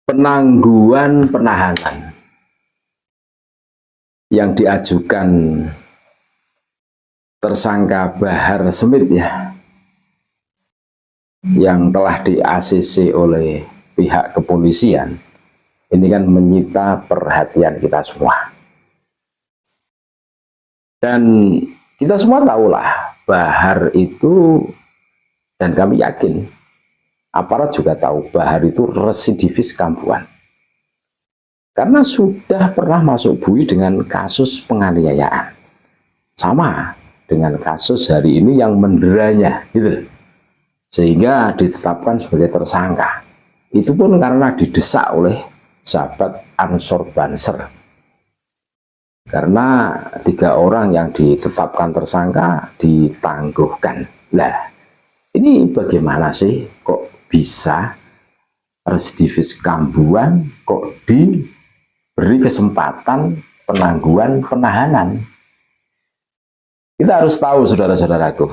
Penangguhan penahanan yang diajukan tersangka Bahar Smith ya, yang telah di-ACC oleh pihak kepolisian, ini kan menyita perhatian kita semua. Dan kita semua tahulah Bahar itu, dan kami yakin aparat juga tahu, Bahar itu residivis kambuhan. Karena sudah pernah masuk bui dengan kasus penganiayaan. Sama dengan kasus hari ini yang menderanya, gitu. Sehingga ditetapkan sebagai tersangka. Itu pun karena didesak oleh sahabat Ansor Banser. Karena 3 orang yang ditetapkan tersangka ditangguhkan. Nah, ini bagaimana sih kok bisa residivis kambuhan kok diberi kesempatan penangguhan penahanan? Kita harus tahu, saudara-saudaraku.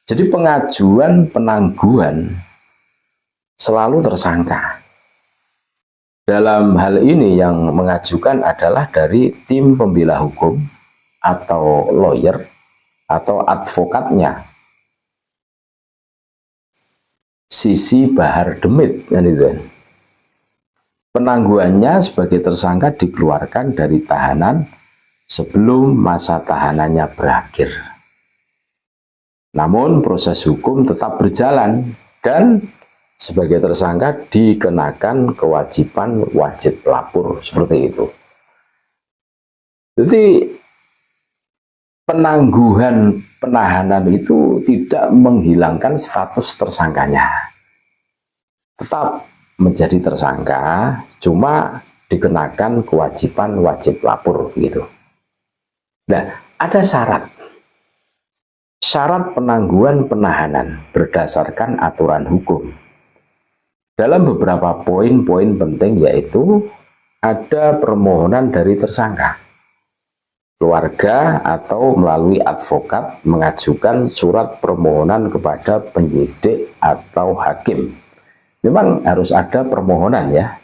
Jadi pengajuan penangguhan selalu tersangka. Dalam hal ini yang mengajukan adalah dari tim pembela hukum atau lawyer atau advokatnya Sisi Bahar Demit, kan itu. Penangguhannya sebagai tersangka dikeluarkan dari tahanan sebelum masa tahanannya berakhir. Namun proses hukum tetap berjalan dan sebagai tersangka dikenakan kewajiban wajib lapor, seperti itu. Jadi penangguhan penahanan itu tidak menghilangkan status tersangkanya. Tetap menjadi tersangka, cuma dikenakan kewajiban wajib lapor gitu. Nah, ada syarat. Syarat penangguhan penahanan berdasarkan aturan hukum. Dalam beberapa poin-poin penting, yaitu ada permohonan dari tersangka. Keluarga atau melalui advokat mengajukan surat permohonan kepada penyidik atau hakim. Memang harus ada permohonan ya.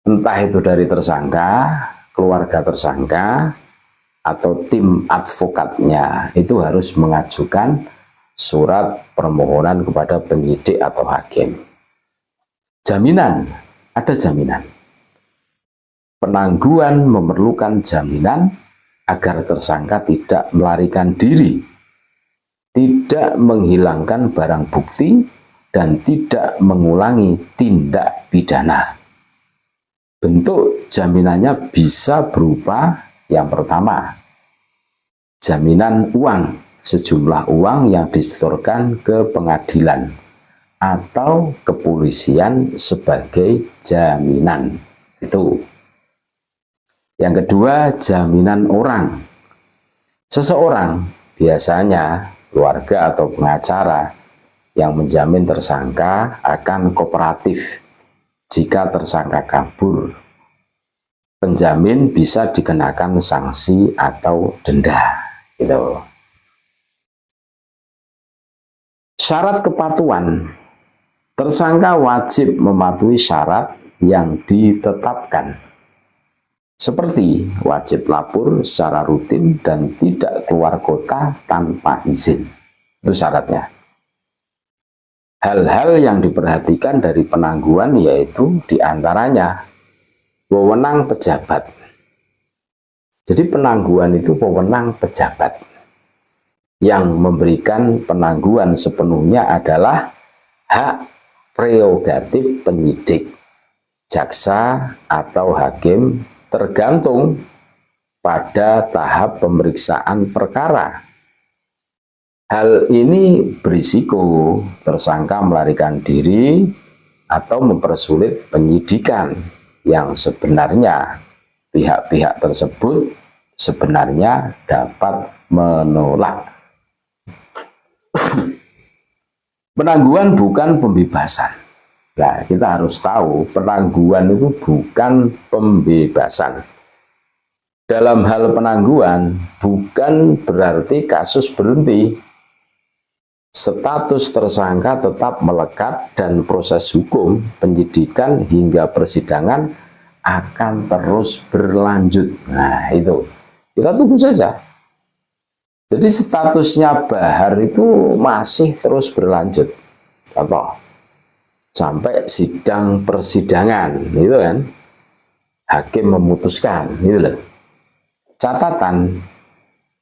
Entah itu dari tersangka, keluarga tersangka, atau tim advokatnya, itu harus mengajukan surat permohonan kepada penyidik atau hakim. Jaminan, ada jaminan. Penangguhan memerlukan jaminan agar tersangka tidak melarikan diri, tidak menghilangkan barang bukti, dan tidak mengulangi tindak pidana. Bentuk jaminannya bisa berupa yang pertama, jaminan uang, sejumlah uang yang disetorkan ke pengadilan atau kepolisian sebagai jaminan. Itu. Yang kedua, jaminan orang. Seseorang, biasanya keluarga atau pengacara, yang menjamin tersangka akan kooperatif jika tersangka kabur. Penjamin bisa dikenakan sanksi atau denda. Gitu. Syarat kepatuhan. Tersangka wajib mematuhi syarat yang ditetapkan, seperti wajib lapor secara rutin dan tidak keluar kota tanpa izin. Itu syaratnya. Hal-hal yang diperhatikan dari penangguhan yaitu diantaranya wewenang pejabat. Jadi penangguhan itu wewenang pejabat. Yang memberikan penangguhan sepenuhnya adalah hak prerogatif penyidik, jaksa atau hakim, tergantung pada tahap pemeriksaan perkara. Hal ini berisiko tersangka melarikan diri atau mempersulit penyidikan yang sebenarnya pihak-pihak tersebut sebenarnya dapat menolak. Penangguhan bukan pembebasan. Nah, kita harus tahu penangguhan itu bukan pembebasan. Dalam hal penangguhan bukan berarti kasus berhenti. status tersangka tetap melekat dan proses hukum, penyidikan hingga persidangan akan terus berlanjut. Nah, itu kita tunggu saja. Jadi statusnya Bahar itu masih terus berlanjut. Contoh, sampai sidang persidangan, gitu kan? Hakim memutuskan, gitu loh. Catatan,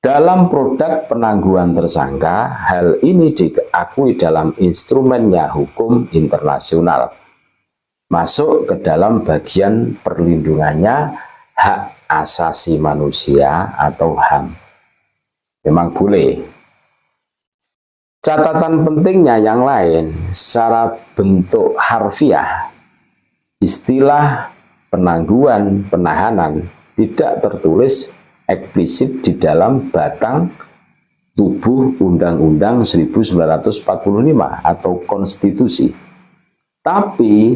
dalam produk penangguhan tersangka, hal ini diakui dalam instrumennya hukum internasional. Masuk ke dalam bagian perlindungannya hak asasi manusia atau HAM. Memang boleh. Catatan pentingnya yang lain, secara bentuk harfiah, istilah penangguhan penahanan tidak tertulis eksplisit di dalam batang tubuh Undang-Undang 1945 atau konstitusi. Tapi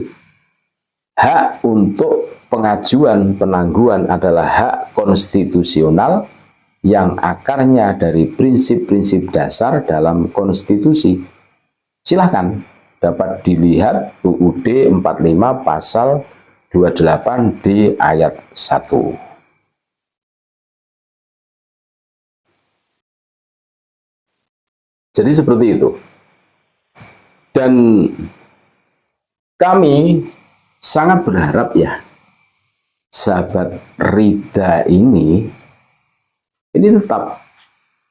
hak untuk pengajuan penangguhan adalah hak konstitusional yang akarnya dari prinsip-prinsip dasar dalam konstitusi. Silahkan dapat dilihat UUD 45 pasal 28D ayat 1. Jadi seperti itu. Dan kami sangat berharap ya, sahabat Rida ini tetap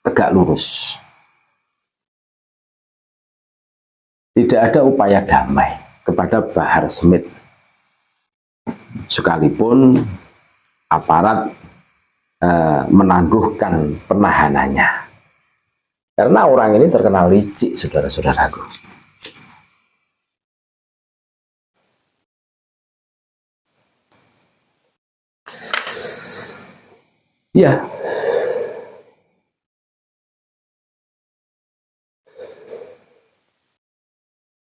tegak lurus. Tidak ada upaya damai kepada Bahar Smith. Sekalipun aparat menangguhkan penahanannya. Karena orang ini terkenal licik, saudara-saudaraku. Ya.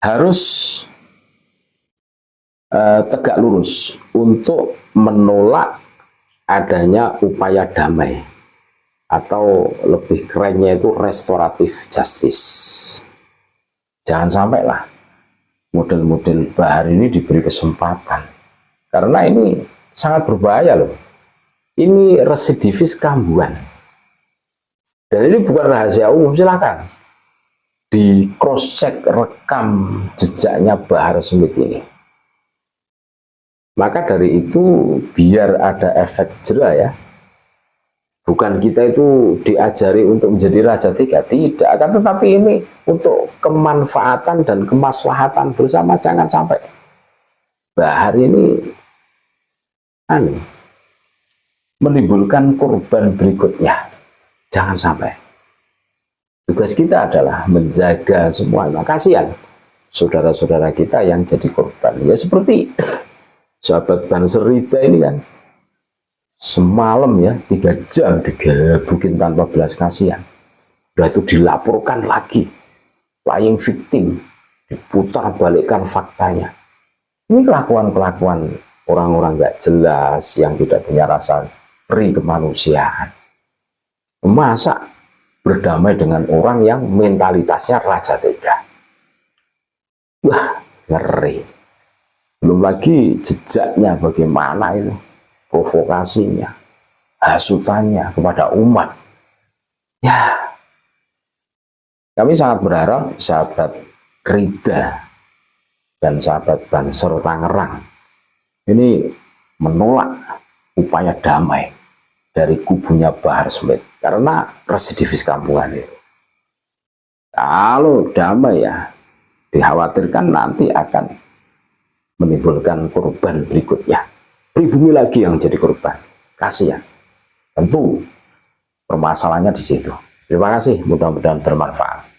Harus tegak lurus untuk menolak adanya upaya damai. Atau lebih kerennya itu restoratif justice. Jangan sampailah model-model Bahar ini diberi kesempatan. Karena ini sangat berbahaya loh. Ini residivis kambuhan. Dan ini bukan rahasia umum, silakan di cross check rekam jejaknya Bahar Smith ini. Maka dari itu biar ada efek jera ya. Bukan kita itu diajari untuk menjadi raja tiga, tidak. Akan tetapi ini untuk kemanfaatan dan kemaslahatan bersama. Jangan sampai Bahar ini menimbulkan korban berikutnya. Jangan sampai. Tugas kita adalah menjaga semuanya. Kasihan saudara-saudara kita yang jadi korban. Ya seperti sahabat Banser Rida ini kan. Semalam ya 3 jam digebukin tanpa belas kasihan. Udah itu dilaporkan lagi, lying victim, diputar balikkan faktanya. Ini kelakuan-kelakuan orang-orang nggak jelas yang tidak punya rasa peri kemanusiaan. Masa berdamai dengan orang yang mentalitasnya raja tega? Wah, ngeri. Belum lagi jejaknya bagaimana itu. Provokasinya, hasutannya kepada umat. Ya, kami sangat berharap sahabat Rida dan sahabat Banser Tangerang ini menolak upaya damai dari kubunya Bahar Smith karena residivis kampungan itu. Kalau damai ya, dikhawatirkan nanti akan menimbulkan korban berikutnya. Pribumi lagi yang jadi korban. Kasihan. Tentu permasalahannya di situ. Terima kasih, mudah-mudahan bermanfaat.